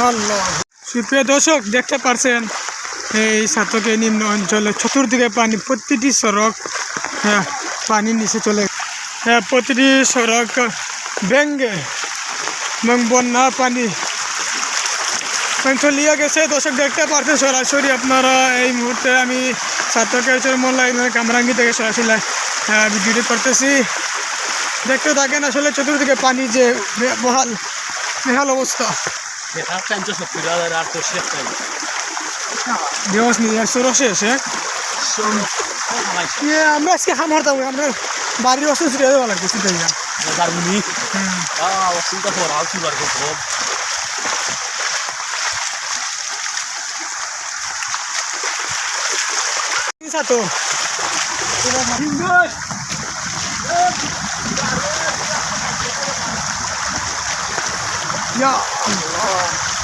আল্লাহ। সুপ্রিয় দর্শক দেখতে পারছেন এই সাতকে নিম্ন অঞ্চলে চতুর্দিকে পানি, প্রতিটি সড়ক পানির নিচে চলে, প্রতিটি সড়ক ভেঙ্গে এবং বন্যা পানি চলিয়ে গেছে। দর্শক দেখতে পারছেন সরাসরি আপনারা এই মুহূর্তে আমি সাতকেশ্বর মোল্লা কামরাঙ্গি থেকে সরাসরি ভিডিওটি করতেছি। দেখতে থাকেন আসলে চতুর্দিকে পানি যে বেহাল অবস্থা। আমরা আজকে খাম হারতাম, আমরা বাড়ির অস্ত্র ছুটে দেওয়া লাগবে ছুটে তো Ya Allah.